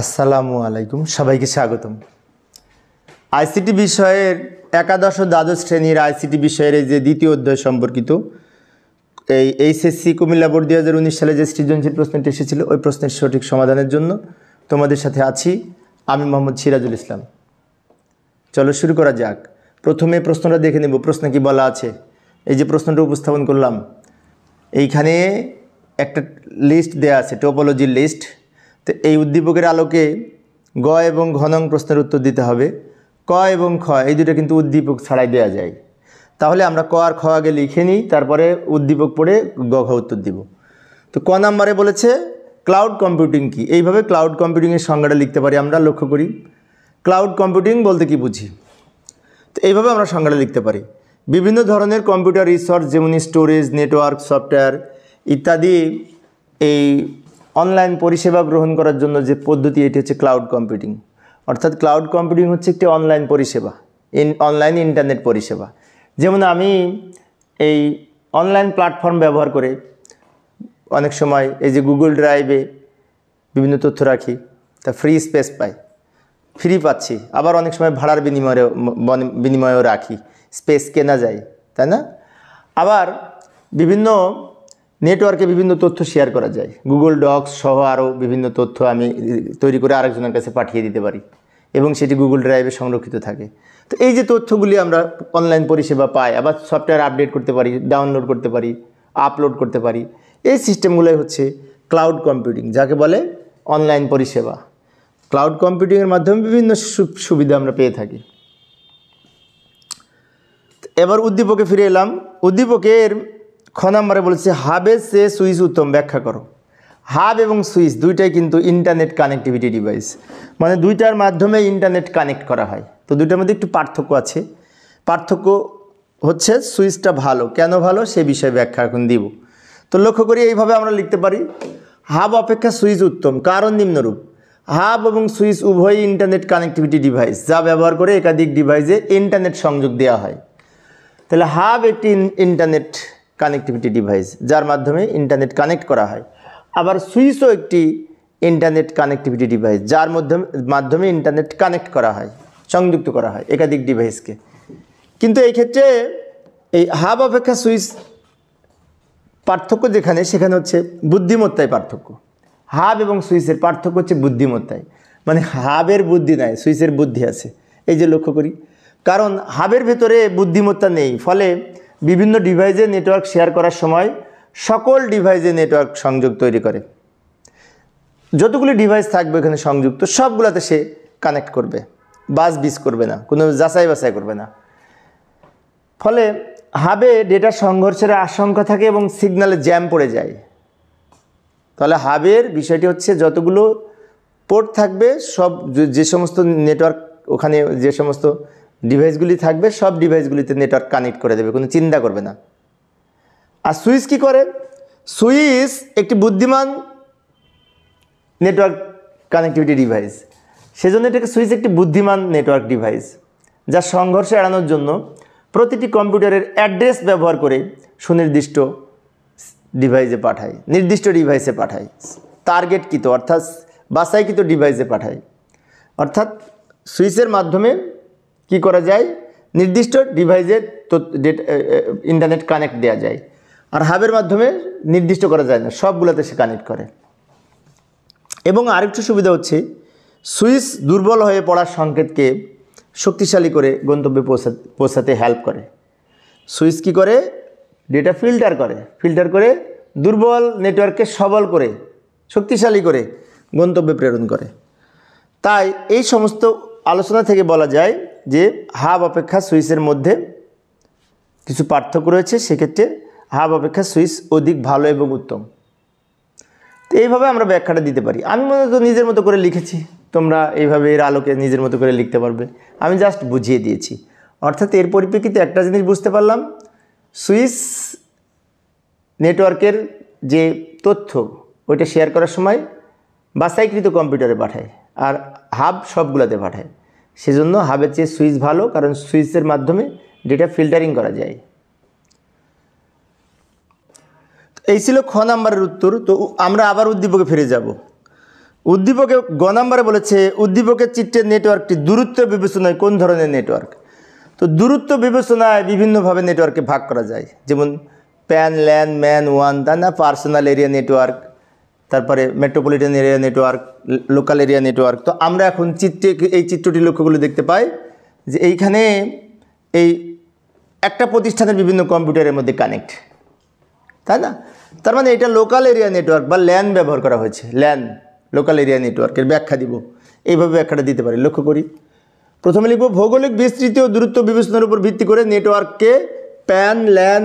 আসসালামু আলাইকুম, সবাইকে স্বাগতম। আইসিটি বিষয়ের একাদশ ও দ্বাদশ শ্রেণীর আইসিটি বিষয়ের এই যে দ্বিতীয় অধ্যায় সম্পর্কিত এই এইচএসসি কুমিল্লা বোর্ড 2019 সালে যে সৃজনশীল প্রশ্নটি এসেছিল ওই প্রশ্নের সঠিক সমাধানের জন্য তোমাদের সাথে আছি আমি মোহাম্মদ সিরাজুল ইসলাম। চলো শুরু করা যাক। প্রথমে প্রশ্নটা দেখে নেব, প্রশ্নে কি বলা আছে। এই যে প্রশ্নটা উপস্থাপন করলাম, এইখানে একটা লিস্ট দেয়া আছে, টোপোলজির লিস্ট। তো এই উদ্দীপকের আলোকে গ এবং ঘ নং প্রশ্নের উত্তর দিতে হবে। ক এবং খ এই দুটো কিন্তু উদ্দীপক ছাড়াই দেওয়া যায়। তাহলে আমরা ক আর খ আগে লিখে নিই, তারপরে উদ্দীপক পড়ে গ ঘ উত্তর দিব। তো ক নাম্বারে বলেছে ক্লাউড কম্পিউটিং কি। এইভাবে ক্লাউড কম্পিউটিংয়ের সংজ্ঞাটা লিখতে পারি আমরা। লক্ষ্য করি ক্লাউড কম্পিউটিং বলতে কি বুঝি। তো এইভাবে আমরা সংজ্ঞাটা লিখতে পারি। বিভিন্ন ধরনের কম্পিউটার রিসোর্স যেমন স্টোরেজ, নেটওয়ার্ক, সফটওয়্যার ইত্যাদি এই অনলাইন পরিষেবা গ্রহণ করার জন্য যে পদ্ধতি, এটি হচ্ছে ক্লাউড কম্পিউটিং। অর্থাৎ ক্লাউড কম্পিউটিং হচ্ছে একটি অনলাইন পরিষেবা, অনলাইন ইন্টারনেট পরিষেবা। যেমন আমি এই অনলাইন প্ল্যাটফর্ম ব্যবহার করে অনেক সময় এই যে গুগল ড্রাইভে বিভিন্ন তথ্য রাখি, তা ফ্রি স্পেস পাই, ফ্রি পাচ্ছি। আবার অনেক সময় ভাড়ার বিনিময়েও রাখি, স্পেস কেনা যায়, তাই না? আবার বিভিন্ন নেটওয়ার্কে বিভিন্ন তথ্য শেয়ার করা যায়। গুগল ডক্স সহ আরও বিভিন্ন তথ্য আমি তৈরি করে আরেকজনের কাছে পাঠিয়ে দিতে পারি এবং সেটি গুগল ড্রাইভে সংরক্ষিত থাকে। তো এই যে তথ্যগুলি আমরা অনলাইন পরিষেবা পাই, আবার সফটওয়্যার আপডেট করতে পারি, ডাউনলোড করতে পারি, আপলোড করতে পারি। এই সিস্টেমগুলোই হচ্ছে ক্লাউড কম্পিউটিং, যাকে বলে অনলাইন পরিষেবা। ক্লাউড কম্পিউটিংয়ের মাধ্যমে বিভিন্ন সুবিধা আমরা পেয়ে থাকি। এবার উদ্দীপকে ফিরে এলাম। উদ্দীপকের খ নাম্বারে বলেছে হাবের চেয়ে সুইচ উত্তম, ব্যাখ্যা করো। হাব এবং সুইচ দুইটাই কিন্তু ইন্টারনেট কানেক্টিভিটি ডিভাইস, মানে দুইটার মাধ্যমে ইন্টারনেট কানেক্ট করা হয়। তো দুইটার মধ্যে একটু পার্থক্য আছে। পার্থক্য হচ্ছে সুইচটা ভালো, কেন ভালো সে বিষয়ে ব্যাখ্যা এখন দিব। তো লক্ষ্য করি এইভাবে আমরা লিখতে পারি, হাব অপেক্ষা সুইচ উত্তম, কারণ নিম্নরূপ। হাব এবং সুইচ উভয়ই ইন্টারনেট কানেক্টিভিটি ডিভাইস, যা ব্যবহার করে একাধিক ডিভাইসে ইন্টারনেট সংযোগ দেওয়া হয়। তাহলে হাব একটি ইন্টারনেট কানেক্টিভিটি ডিভাইস, যার মাধ্যমে ইন্টারনেট কানেক্ট করা হয়। আবার সুইচও একটি ইন্টারনেট কানেক্টিভিটি ডিভাইস, যার মাধ্যমে ইন্টারনেট কানেক্ট করা হয়, সংযুক্ত করা হয় একাধিক ডিভাইসকে। কিন্তু এই ক্ষেত্রে এই হাব অপেক্ষা সুইচ পার্থক্য যেখানে, সেখানে হচ্ছে বুদ্ধিমত্তায় পার্থক্য। হাব এবং সুইচের পার্থক্য হচ্ছে বুদ্ধিমত্তায়, মানে হাবের বুদ্ধি নাই, সুইচের বুদ্ধি আছে। এই যে লক্ষ্য করি, কারণ হাবের ভেতরে বুদ্ধিমত্তা নেই, ফলে বিভিন্ন ডিভাইসে নেটওয়ার্ক শেয়ার করার সময় সকল ডিভাইসে নেটওয়ার্ক সংযোগ তৈরি করে। যতগুলি ডিভাইস থাকবে এখানে সংযুক্ত, সবগুলোতে সে কানেক্ট করবে, বিস করবে না, কোনো যাচাই বাছাই করবে না। ফলে হাবে ডেটা সংঘর্ষের আশঙ্কা থাকে এবং সিগন্যালে জ্যাম পড়ে যায়। তাহলে হাবের বিষয়টি হচ্ছে যতগুলো পোর্ট থাকবে, সব যে সমস্ত নেটওয়ার্ক ওখানে যে সমস্ত ডিভাইসগুলি থাকবে, সব ডিভাইসগুলিতে নেটওয়ার্ক কানেক্ট করে দেবে, কোনো চিন্তা করবে না। আর সুইচ কি করে? সুইচ একটি বুদ্ধিমান নেটওয়ার্ক কানেক্টিভিটি ডিভাইস, সেজন্য এটাকে সুইচ একটি বুদ্ধিমান নেটওয়ার্ক ডিভাইস, যা সংঘর্ষ এড়ানোর জন্য প্রতিটি কম্পিউটারের অ্যাড্রেস ব্যবহার করে সুনির্দিষ্ট ডিভাইসে পাঠায়, নির্দিষ্ট ডিভাইসে পাঠায়, টার্গেটকৃত অর্থাৎ বাছাইকৃত ডিভাইসে পাঠায়। অর্থাৎ সুইচের মাধ্যমে কি করা যায়? নির্দিষ্ট ডিভাইসে ইন্টারনেট কানেক্ট দেওয়া যায়। আর হাবের মাধ্যমে নির্দিষ্ট করা যায় না, সবগুলোতে সে কানেক্ট করে। এবং আরেকটু সুবিধা হচ্ছে, সুইচ দুর্বল হয়ে পড়ার সংকেতকে শক্তিশালী করে গন্তব্যে পৌঁছাতে হেল্প করে। সুইচ কী করে? ডেটা ফিল্টার করে দুর্বল নেটওয়ার্ককে সবল করে, শক্তিশালী করে গন্তব্যে প্রেরণ করে। তাই এই সমস্ত আলোচনা থেকে বলা যায় যে হাব অপেক্ষা সুইচের মধ্যে কিছু পার্থক্য রয়েছে। সেক্ষেত্রে হাব অপেক্ষা সুইচ অধিক ভালো এবং উত্তম। তো এইভাবে আমরা ব্যাখ্যাটা দিতে পারি। আমি মূলত নিজের মতো করে লিখেছি, তোমরা এইভাবে এর আলোকে নিজের মতো করে লিখতে পারবে। আমি জাস্ট বুঝিয়ে দিয়েছি। অর্থাৎ এর পরিপ্রেক্ষিতে একটা জিনিস বুঝতে পারলাম, সুইচ নেটওয়ার্কের যে তথ্য ওইটা শেয়ার করার সময় বাছাইকৃত কম্পিউটারে পাঠায়, আর হাব সবগুলোতে পাঠায়। সেজন্য হাবের চেয়ে সুইচ ভালো, কারণ সুইচের মাধ্যমে ডেটা ফিল্টারিং করা যায়। এই ছিল খ নাম্বারের উত্তর। তো আমরা আবার উদ্দীপকে ফিরে যাব। উদ্দীপকে গ নম্বরে বলেছে উদ্দীপকের চিত্রের নেটওয়ার্কটি দূরত্ব বিবেচনায় কোন ধরনের নেটওয়ার্ক। তো দূরত্ব বিবেচনায় বিভিন্নভাবে নেটওয়ার্ককে ভাগ করা যায়, যেমন প্যান, ল্যান, ম্যান, ওয়ান, তাই না, পার্সোনাল এরিয়া নেটওয়ার্ক, তারপরে metropolitan area network, local area network. তো আমরা এখন এই চিত্রটি লক্ষ্যগুলো দেখতে পাই যে এইখানে এই একটা প্রতিষ্ঠানের বিভিন্ন কম্পিউটারের মধ্যে কানেক্ট, তাই না। তার মানে এটা লোকাল এরিয়া নেটওয়ার্ক বা ল্যান ব্যবহার করা হয়েছে। ল্যান লোকাল এরিয়া নেটওয়ার্কের ব্যাখ্যা দিব, এইভাবে ব্যাখ্যাটা দিতে পারি। লক্ষ্য করি, প্রথমে লিখব ভৌগোলিক বিস্তৃতি ও দূরত্ব বিবেচনার উপর ভিত্তি করে নেটওয়ার্ককে প্যান, ল্যান,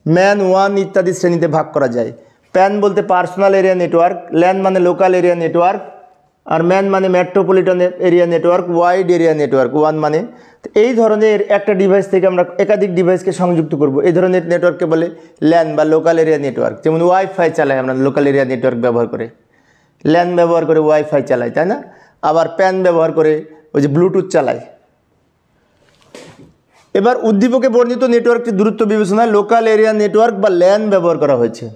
ম্যান, ওয়ান ইত্যাদি শ্রেণীতে ভাগ করা যায়। প্যান বলতে পার্সোনাল এরিয়া নেটওয়ার্ক, ল্যান মানে লোকাল এরিয়া নেটওয়ার্ক, আর ম্যান মানে metropolitan area network, wide area network, one মানে। এই ধরনের একটা ডিভাইস থেকে আমরা একাধিক ডিভাইসকে সংযুক্ত করব, এই ধরনের নেটওয়ার্ককে বলে ল্যান বা লোকাল এরিয়া নেটওয়ার্ক। যেমন ওয়াইফাই চালাই আমরা লোকাল এরিয়া নেটওয়ার্ক ব্যবহার করে, ল্যান ব্যবহার করে ওয়াইফাই চালাই, তাই না। আবার প্যান ব্যবহার করে ওই যে ব্লুটুথ চালাই। এবার উদ্দীপকে বর্ণিত নেটওয়ার্কটি দূরত্ব বিবেচনায় লোকাল এরিয়া নেটওয়ার্ক বা ল্যান ব্যবহার করা হয়েছে।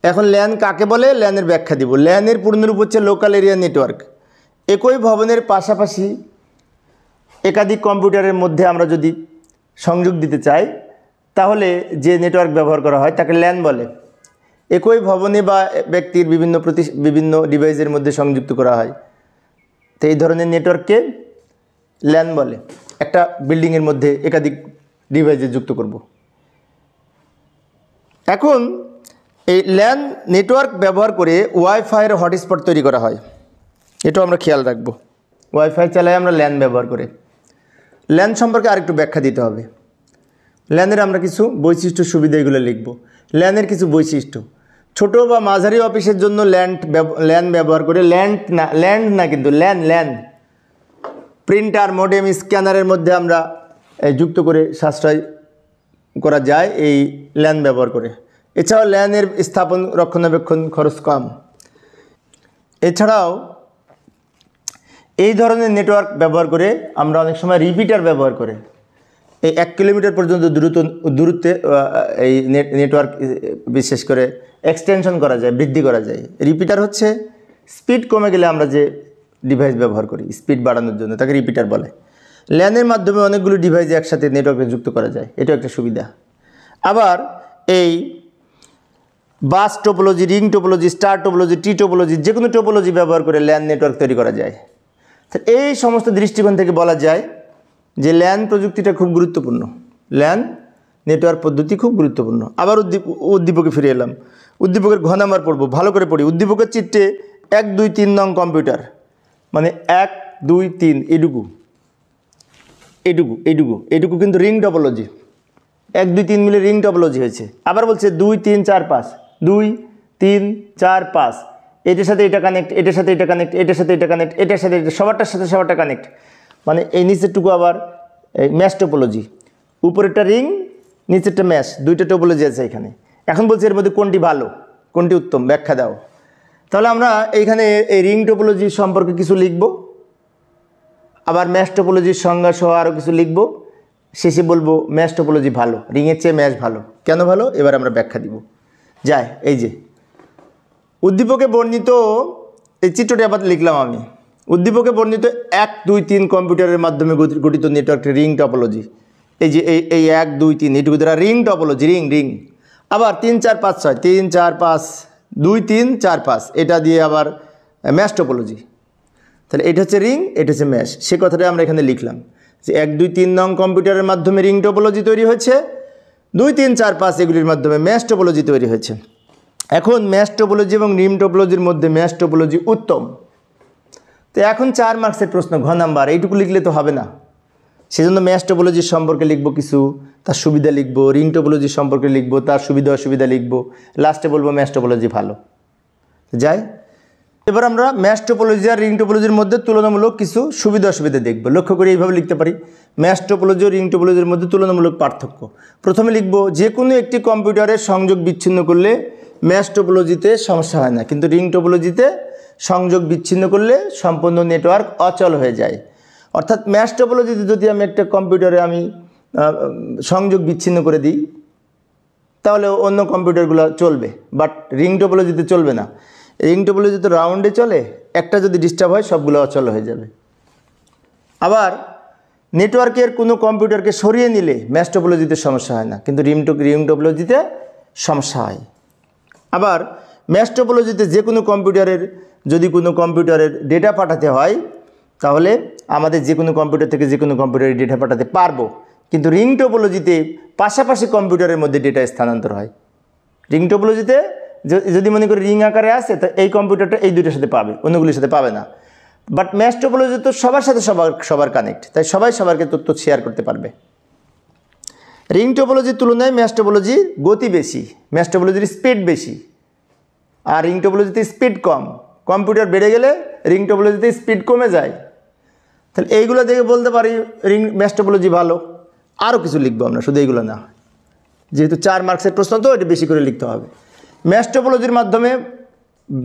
এখন ল্যান কাকে বলে, ল্যানের ব্যাখ্যা দিব। ল্যানের পূর্ণরূপ হচ্ছে লোকাল এরিয়া নেটওয়ার্ক। একই ভবনের পাশাপাশি একাধিক কম্পিউটারের মধ্যে আমরা যদি সংযোগ দিতে চাই তাহলে যে নেটওয়ার্ক ব্যবহার করা হয় তাকে ল্যান বলে। একই ভবনে বা ব্যক্তির বিভিন্ন ডিভাইসের মধ্যে সংযুক্ত করা হয়, তো এই ধরনের নেটওয়ার্ককে ল্যান বলে। একটা বিল্ডিংয়ের মধ্যে একাধিক ডিভাইসে যুক্ত করব। এখন এই ল্যান নেটওয়ার্ক ব্যবহার করে ওয়াইফাইয়ের হটস্পট তৈরি করা হয়, এটাও আমরা খেয়াল রাখব। ওয়াইফাই চালাই আমরা ল্যান ব্যবহার করে। ল্যান সম্পর্কে আরেকটু ব্যাখ্যা দিতে হবে। ল্যানের আমরা কিছু বৈশিষ্ট্য সুবিধা এগুলো লিখব। ল্যানের কিছু বৈশিষ্ট্য, ছোট বা মাঝারি অফিসের জন্য ল্যান ব্যবহার করে, ল্যান্ড না কিন্তু ল্যান প্রিন্টার, মডেম, স্ক্যানারের মধ্যে আমরা যুক্ত করে সাশ্রয় করা যায় এই ল্যান ব্যবহার করে। এছাড়াও ল্যানের স্থাপন রক্ষণাবেক্ষণ খরচ কম। এছাড়াও এই ধরনের নেটওয়ার্ক ব্যবহার করে আমরা অনেক সময় রিপিটার ব্যবহার করে এই 1 কিলোমিটার পর্যন্ত দূরত্বে এই নেটওয়ার্ক বিশেষ করে এক্সটেনশন করা যায়, বৃদ্ধি করা যায়। রিপিটার হচ্ছে স্পিড কমে গেলে আমরা যে ডিভাইস ব্যবহার করি স্পিড বাড়ানোর জন্য, তাকে রিপিটার বলে। ল্যানের মাধ্যমে অনেকগুলো ডিভাইস একসাথে নেটওয়ার্কে যুক্ত করা যায়, এটাও একটা সুবিধা। আবার এই bus topology, ring topology, star topology, T topology, যে কোনো টোপোলজি ব্যবহার করে ল্যান নেটওয়ার্ক তৈরি করা যায়। তো এই সমস্ত দৃষ্টিকোণ থেকে বলা যায় যে ল্যান প্রযুক্তিটা খুব গুরুত্বপূর্ণ, ল্যান নেটওয়ার্ক পদ্ধতি খুব গুরুত্বপূর্ণ। আবার উদ্দীপকে ফিরে এলাম। উদ্দীপকের ঘ নাম্বার পড়বো, ভালো করে পড়ি। উদ্দীপকের চিত্রে 1, 2, 3 নং কম্পিউটার, মানে 1, 2, 3 এটুকু কিন্তু রিং টপোলজি। 1, 2, 3 মিলে রিং টপোলজি হয়েছে। আবার বলছে 2, 3, 4, 5, 2, 3, 4, 5, এটার সাথে এটা কানেক্ট, এটার সাথে এটা কানেক্ট, এটার সাথে এটা কানেক্ট, এটার সাথে এটা, সবারটার সাথে সবারটা কানেক্ট, মানে এই নিচেরটুকু আবার ম্যাশ টোপোলজি। উপরেরটা রিং, নিচেরটা ম্যাশ, দুইটা টোপোলজি আছে এখানে। এখন বলছে এর মধ্যে কোনটি ভালো, কোনটি উত্তম, ব্যাখ্যা দাও। তাহলে আমরা এইখানে এই রিং টোপোলজি সম্পর্কে কিছু লিখব, আবার ম্যাশ টোপোলজির সংজ্ঞা সহ আরও কিছু লিখব। শেষে বলবো ম্যাশ টোপোলজি ভালো, রিংয়ের চেয়ে ম্যাশ ভালো। কেন ভালো এবার আমরা ব্যাখ্যা দিব। যায় এই যে উদ্দীপকে বর্ণিত এই চিত্রটি আবার লিখলাম আমি। উদ্দীপকে বর্ণিত 1, 2, 3 কম্পিউটারের মাধ্যমে গঠিত নেটওয়ার্ক রিং টপোলজি। এই যে এই 1, 2, 3 এটুকু দ্বারা রিং টপোলজি, রিং। আবার 3, 4, 5, 6, 3, 4, 5, 2, 3, 4, 5 এটা দিয়ে আবার ম্যাশ টোপোলজি। তাহলে এটা হচ্ছে রিং, এটা হচ্ছে ম্যাশ। সে কথাটা আমরা এখানে লিখলাম যে 1, 2, 3 নং কম্পিউটারের মাধ্যমে রিং টোপোলজি তৈরি হয়েছে, 2, 3, 4, 5 এগুলির মাধ্যমে ম্যাশ টোপোলজি তৈরি হয়েছে। এখন ম্যাশ টোপোলজি এবং রিং টোপোলজির মধ্যে ম্যাশ টোপোলজি উত্তম। তো এখন 4 মার্কসের প্রশ্ন, ঘ নাম্বার। এইটুকু লিখলে তো হবে না, সেজন্য ম্যাশ টোপোলজির সম্পর্কে লিখব কিছু, তার সুবিধা লিখব। রিং টোপোলজির সম্পর্কে লিখব, তার সুবিধা অসুবিধা লিখব। লাস্টে বলবো ম্যাশ টোপোলজি ভালো। যাই এবার আমরা ম্যাশ টোপোলজি আর রিং টোপোলজির মধ্যে তুলনামূলক কিছু সুবিধা অসুবিধা দেখব। লক্ষ্য করে এইভাবে লিখতে পারি, ম্যাশ টোপোলজি ও রিং টোপোলজির মধ্যে তুলনামূলক পার্থক্য। প্রথমে লিখব যে কোনো একটি কম্পিউটারের সংযোগ বিচ্ছিন্ন করলে ম্যাশ টোপোলজিতে সমস্যা হয় না, কিন্তু রিং টোপোলজিতে সংযোগ বিচ্ছিন্ন করলে সম্পূর্ণ নেটওয়ার্ক অচল হয়ে যায়। অর্থাৎ ম্যাশ টোপোলজিতে যদি আমি একটা কম্পিউটারে সংযোগ বিচ্ছিন্ন করে দিই তাহলে অন্য কম্পিউটারগুলো চলবে, বাট রিং টোপোলজিতে চলবে না। রিং টোপোলজি তো রাউন্ডে চলে, একটা যদি ডিস্টার্ব হয় সবগুলো অচল হয়ে যাবে। আবার নেটওয়ার্কের কোনো কম্পিউটারকে সরিয়ে নিলে ম্যাশ টোপোলজিতে সমস্যা হয় না, কিন্তু রিং টোপোলজিতে সমস্যা হয়। আবার ম্যাশ টোপোলজিতে যে কোনো কম্পিউটারের যদি কোনো কম্পিউটারের ডেটা পাঠাতে হয় তাহলে আমাদের যে কোনো কম্পিউটার থেকে যে কোনো কম্পিউটারে ডেটা পাঠাতে পারবো, কিন্তু রিং টোপোলজিতে পাশাপাশি কম্পিউটারের মধ্যে ডেটা স্থানান্তর হয়। রিং টোপোলজিতে যদি মনে করি রিং আকারে আসে তো এই কম্পিউটারটা এই দুইটার সাথে পাবে, অন্যগুলির সাথে পাবে না। বাট ম্যাশ টোপোলজি তো সবার সাথে সবার কানেক্ট, তাই সবাই সবারকে তথ্য শেয়ার করতে পারবে। রিং টোপোলজির তুলনায় ম্যাশ টোপোলজির গতি বেশি, ম্যাশ টোপোলজির স্পিড বেশি, আর রিং টোপোলজিতে স্পিড কম। কম্পিউটার বেড়ে গেলে রিং টোপোলজিতে স্পিড কমে যায়। তাহলে এইগুলো দেখে বলতে পারি ম্যাশ টোপোলজি ভালো। আরও কিছু লিখবো আমরা, শুধু এইগুলো না, যেহেতু 4 মার্কসের প্রশ্ন তো এটা বেশি করে লিখতে হবে। ম্যাশ টোপোলজির মাধ্যমে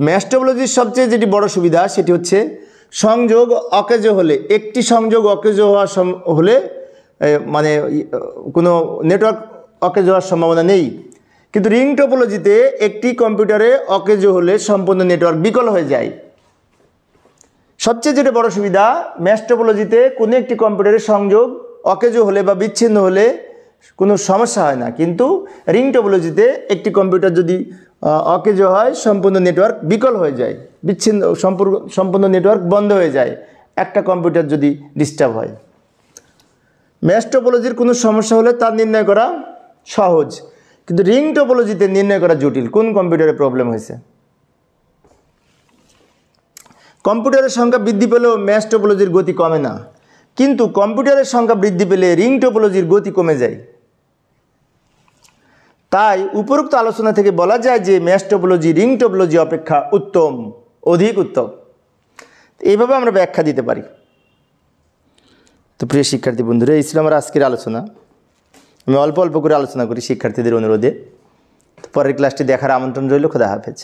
ম্যাশ টোপোলজির সবচেয়ে যেটি বড় সুবিধা সেটি হচ্ছে সংযোগ অকেজো হলে, একটি সংযোগ অকেজো হলে মানে কোনো নেটওয়ার্ক অকেজো হওয়ার সম্ভাবনা নেই, কিন্তু রিং টোপোলজিতে একটি কম্পিউটারে অকেজো হলে সম্পূর্ণ নেটওয়ার্ক বিকল হয়ে যায়। সবচেয়ে যেটা বড় সুবিধা, ম্যাশ টোপোলজিতে কোনো একটি কম্পিউটারের সংযোগ অকেজো হলে বা বিচ্ছিন্ন হলে কোনো সমস্যা হয় না, কিন্তু রিং টোপোলজিতে একটি কম্পিউটার যদি অকেজো হয় সম্পূর্ণ নেটওয়ার্ক বিকল হয়ে যায়, বিচ্ছিন্ন সম্পূর্ণ নেটওয়ার্ক বন্ধ হয়ে যায় একটা কম্পিউটার যদি ডিস্টার্ব হয়। ম্যাশ টোপোলজির কোনো সমস্যা হলে তা নির্ণয় করা সহজ, কিন্তু রিং টোপোলজিতে নির্ণয় করা জটিল কোন কম্পিউটারে প্রবলেম হয়েছে। কম্পিউটারের সংখ্যা বৃদ্ধি পেলেও ম্যাশ টোপোলজির গতি কমে না, কিন্তু কম্পিউটারের সংখ্যা বৃদ্ধি পেলে রিং টোপোলজির গতি কমে যায়। তাই উপরোক্ত আলোচনা থেকে বলা যায় যে ম্যাশ টোপোলজি রিং টোপোলজি অপেক্ষা উত্তম, অধিক উত্তম। এইভাবে আমরা ব্যাখ্যা দিতে পারি। তো প্রিয় শিক্ষার্থী বন্ধুরা, এই ছিল আমার আজকের আলোচনা। আমি অল্প অল্প করে আলোচনা করি শিক্ষার্থীদের অনুরোধে। পরের ক্লাসটি দেখার আমন্ত্রণ রইল। খোদা হাফেজ।